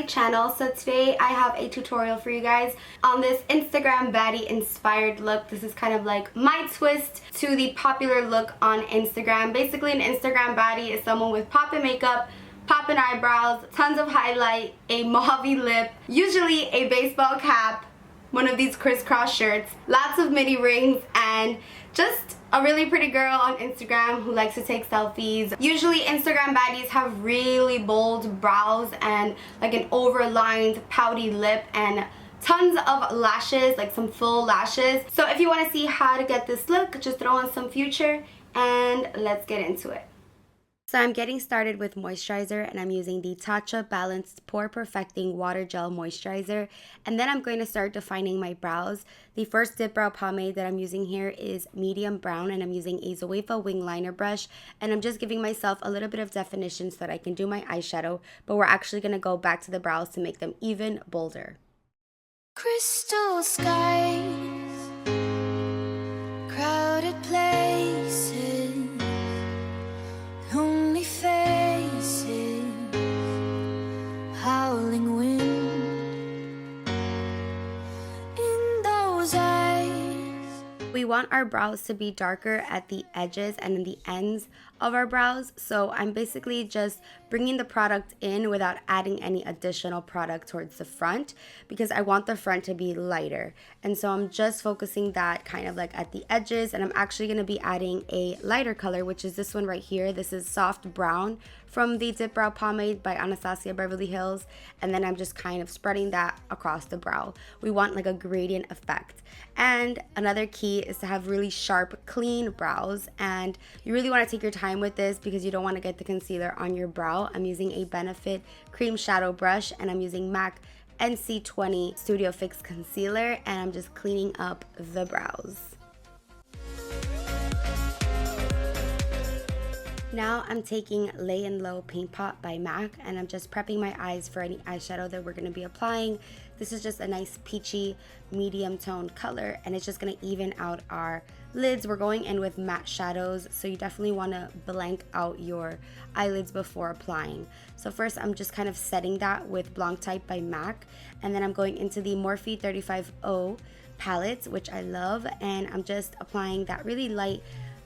my channel. So today I have a tutorial for you guys on this Instagram baddie inspired look. This is kind of like my twist to the popular look on Instagram. Basically, an Instagram baddie is someone with poppin' makeup, poppin' eyebrows, tons of highlight, a mauve lip, usually a baseball cap, one of these crisscross shirts, lots of mini rings, and just a really pretty girl on Instagram who likes to take selfies. Usually Instagram baddies have really bold brows and like an overlined pouty lip and tons of lashes, like some full lashes. So if you want to see how to get this look, just throw on some Future and let's get into it. So I'm getting started with moisturizer, and I'm using the Tarte Balanced Pore Perfecting Water Gel Moisturizer. And then I'm going to start defining my brows. The first dip brow pomade that I'm using here is medium brown, and I'm using a Zoeva wing liner brush. And I'm just giving myself a little bit of definition so that I can do my eyeshadow. But we're actually going to go back to the brows to make them even bolder. Crystal skies, crowded places, lonely faces, howling wind in those eyes. We want our brows to be darker at the edges and in the ends of our brows, so I'm basically just bringing the product in without adding any additional product towards the front because I want the front to be lighter. And so I'm just focusing that kind of like at the edges, and I'm actually going to be adding a lighter color, which is this one right here. This is soft brown from the Dip Brow Pomade by Anastasia Beverly Hills, and then I'm just kind of spreading that across the brow. We want like a gradient effect. And another key is to have really sharp, clean brows, and you really want to take your time with this because you don't want to get the concealer on your brow. I'm using a Benefit Cream Shadow Brush, and I'm using MAC NC20 Studio Fix Concealer, and I'm just cleaning up the brows. Now I'm taking Layin Low Paint Pot by MAC, and I'm just prepping my eyes for any eyeshadow that we're going to be applying. This is just a nice peachy medium toned color, and it's just going to even out our lids. We're going in with matte shadows, so you definitely want to blank out your eyelids before applying. So first I'm just kind of setting that with Blanc Type by MAC, and then I'm going into the Morphe 35O palettes, which I love, and I'm just applying that really light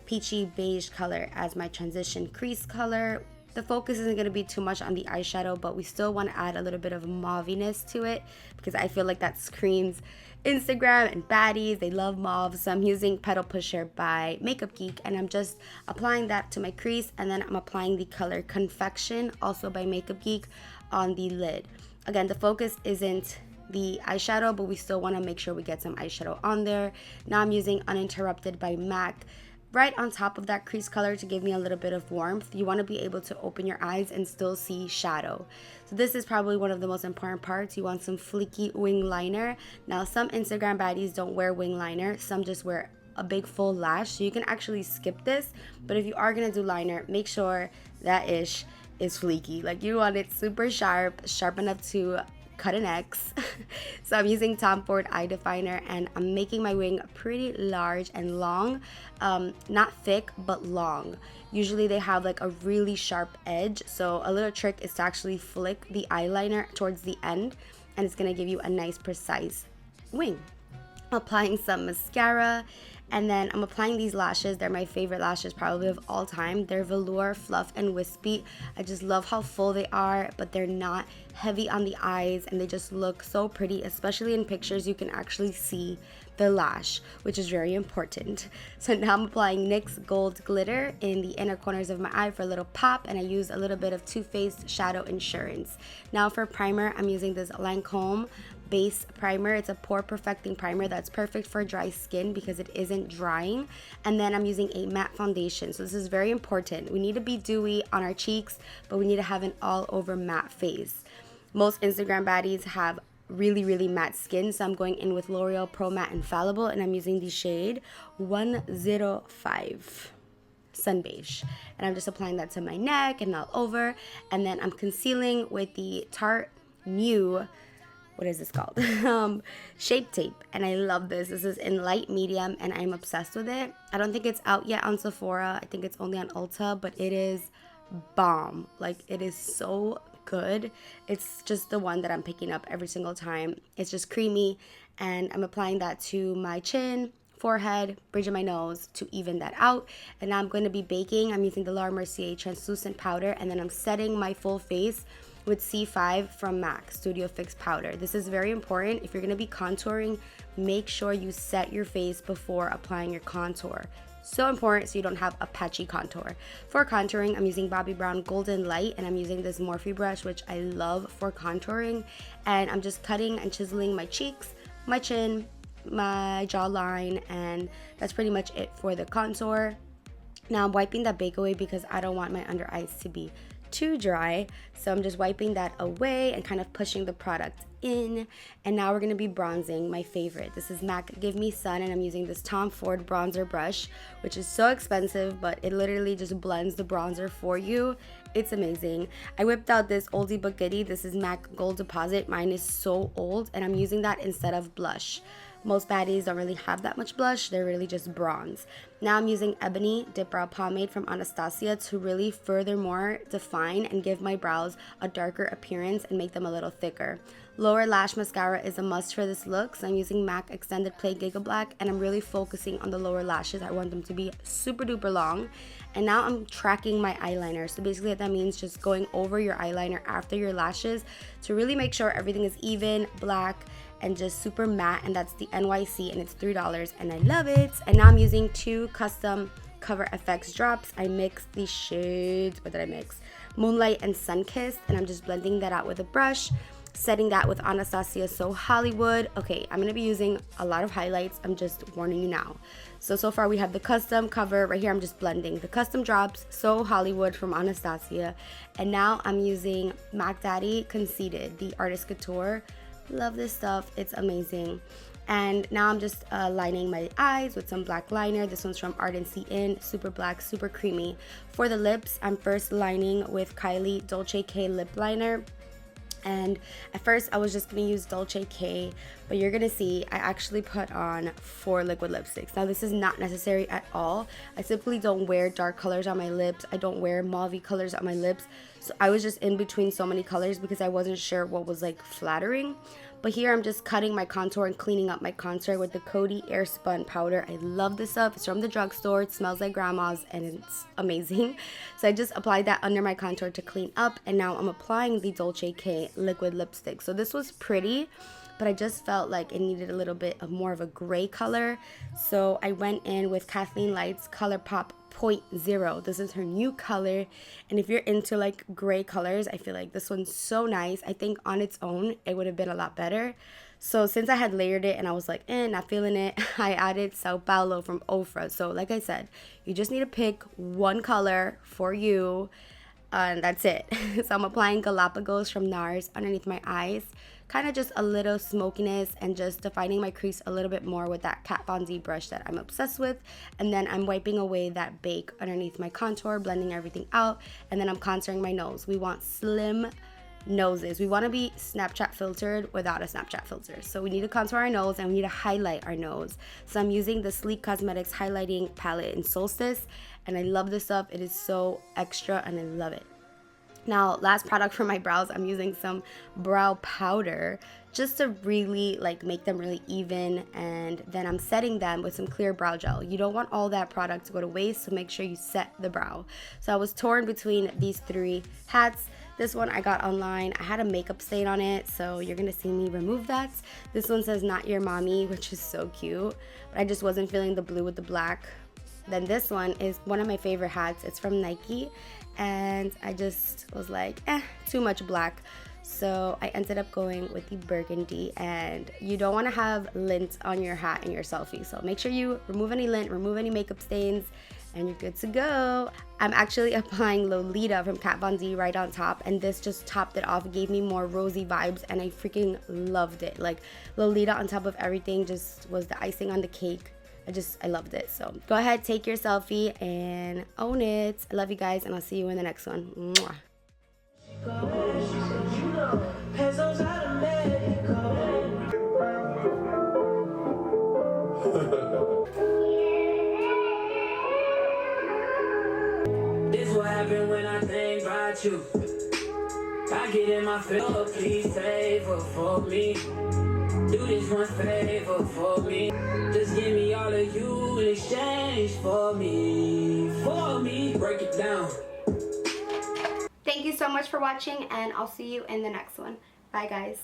peachy beige color as my transition crease color. The focus isn't going to be too much on the eyeshadow, but we still want to add a little bit of mauviness to it because I feel like that screams Instagram and baddies. They love mauve. So I'm using Petal Pusher by Makeup Geek, and I'm just applying that to my crease, and then I'm applying the color Confection, also by Makeup Geek, on the lid. Again, the focus isn't the eyeshadow, but we still want to make sure we get some eyeshadow on there. Now I'm using Uninterrupted by MAC right on top of that crease color to give me a little bit of warmth. You want to be able to open your eyes and still see shadow. So this is probably one of the most important parts. You want some fleeky wing liner. Now some Instagram baddies don't wear wing liner. Some just wear a big full lash. So you can actually skip this. But if you are going to do liner, make sure that ish is fleeky. Like you want it super sharp enough to cut an X. So I'm using Tom Ford eye definer, and I'm making my wing pretty large and long, not thick but long. Usually they have like a really sharp edge, so a little trick is to actually flick the eyeliner towards the end, and it's going to give you a nice precise wing. Applying some mascara, and then I'm applying these lashes. They're my favorite lashes probably of all time. They're Velour, Fluff, and Wispy. I just love how full they are, but they're not heavy on the eyes, and they just look so pretty, especially in pictures. You can actually see the lash, which is very important. So now I'm applying NYX Gold Glitter in the inner corners of my eye for a little pop, and I use a little bit of Too Faced Shadow Insurance. Now for primer, I'm using this Lancome base primer. It's a pore perfecting primer that's perfect for dry skin because it isn't drying. And then I'm using a matte foundation. So this is very important. We need to be dewy on our cheeks, but we need to have an all over matte face. Most Instagram baddies have really matte skin, so I'm going in with L'Oreal Pro Matte Infallible, and I'm using the shade 105 Sun Beige, and I'm just applying that to my neck and all over. And then I'm concealing with the Tarte new, what is this called? Shape Tape, and I love this. This is in light medium, and I'm obsessed with it. I don't think it's out yet on Sephora. I think it's only on Ulta, but it is bomb. Like, it is so good. It's just the one that I'm picking up every single time. It's just creamy, and I'm applying that to my chin, forehead, bridge of my nose to even that out. And now I'm going to be baking. I'm using the Mercier translucent powder, and then I'm setting my full face with C5 from MAC Studio Fix powder. This is very important. If you're going to be contouring, make sure you set your face before applying your contour. So important so you don't have a patchy contour. For contouring, I'm using Bobbi Brown Golden Light, and I'm using this Morphe brush, which I love for contouring. And I'm just cutting and chiseling my cheeks, my chin, my jawline, and that's pretty much it for the contour. Now I'm wiping that bake away because I don't want my under eyes to be too dry, so I'm just wiping that away and kind of pushing the product in. And now we're going to be bronzing. My favorite, this is MAC Give Me Sun, and I'm using this Tom Ford bronzer brush, which is so expensive, but it literally just blends the bronzer for you. It's amazing. I whipped out this oldie but goodie. This is MAC Gold Deposit. Mine is so old, and I'm using that instead of blush. Most baddies don't really have that much blush. They're really just bronze. Now I'm using Ebony Dip Brow Pomade from Anastasia to really furthermore define and give my brows a darker appearance and make them a little thicker. Lower lash mascara is a must for this look, so I'm using MAC Extended Play Gigablack, and I'm really focusing on the lower lashes. I want them to be super duper long. And now I'm tracking my eyeliner. So basically what that means, just going over your eyeliner after your lashes to really make sure everything is even, black, and just super matte. And that's the NYC, and it's $3, and I love it. And now I'm using two custom Cover FX drops. I mixed these shades. What did I mix? Moonlight and Sunkissed, and I'm just blending that out with a brush, setting that with Anastasia So Hollywood. Okay, I'm gonna be using a lot of highlights. I'm just warning you now. So far we have the custom cover. Right here I'm just blending the custom drops, So Hollywood from Anastasia. And now I'm using MAC Daddy Conceited, the Artist Couture. Love this stuff, it's amazing. And now I'm just lining my eyes with some black liner. This one's from Art and In, super black, super creamy. For the lips, I'm first lining with Kylie Dolce K lip liner. And at first I was just gonna use Dolce K, but you're gonna see I actually put on 4 liquid lipsticks. Now this is not necessary at all. I simply don't wear dark colors on my lips. I don't wear mauve colors on my lips. So I was just in between so many colors because I wasn't sure what was like flattering. But here I'm just cutting my contour and cleaning up my contour with the Coty Airspun powder. I love this stuff. It's from the drugstore. It smells like grandma's and it's amazing. So I just applied that under my contour to clean up, and now I'm applying the Dolce K liquid lipstick. So this was pretty, but I just felt like it needed a little bit of more of a gray color. So I went in with Kathleen Light's ColourPop .0. This is her new color, and if you're into like gray colors, I feel like this one's so nice. I think on its own it would have been a lot better. So since I had layered it and I was like not feeling it, I added Sao Paulo from Ofra. So like I said, you just need to pick one color for you, and that's it. So I'm applying Galapagos from NARS underneath my eyes, kind of just a little smokiness, and just defining my crease a little bit more with that Kat Von D brush that I'm obsessed with. And then I'm wiping away that bake underneath my contour, blending everything out, and then I'm contouring my nose. We want slim noses. We want to be Snapchat filtered without a Snapchat filter. So we need to contour our nose and we need to highlight our nose. So I'm using the Sleek Cosmetics highlighting palette in Solstice, and I love this stuff. It is so extra and I love it. Now, last product for my brows, I'm using some brow powder just to really like make them really even, and then I'm setting them with some clear brow gel. You don't want all that product to go to waste, so make sure you set the brow. So I was torn between these 3 hats. This one I got online. I had a makeup stain on it, so you're gonna see me remove that. This one says Not Your Mommy, which is so cute, but I just wasn't feeling the blue with the black. Then this one is one of my favorite hats. It's from Nike, and I just was like, too much black. So I ended up going with the burgundy, and you don't want to have lint on your hat in your selfie. So make sure you remove any lint, remove any makeup stains, and you're good to go. I'm actually applying Lolita from Kat Von D right on top, and this just topped it off, gave me more rosy vibes, and I freaking loved it. Like Lolita on top of everything just was the icing on the cake. I loved it. So go ahead, take your selfie and own it. I love you guys, and I'll see you in the next one. Mwah. This what happened when I think about you. I get in my favor, please favor for me. Do this one favor for me. Just give me all of you in exchange for me. Break it down. Thank you so much for watching, and I'll see you in the next one. Bye, guys.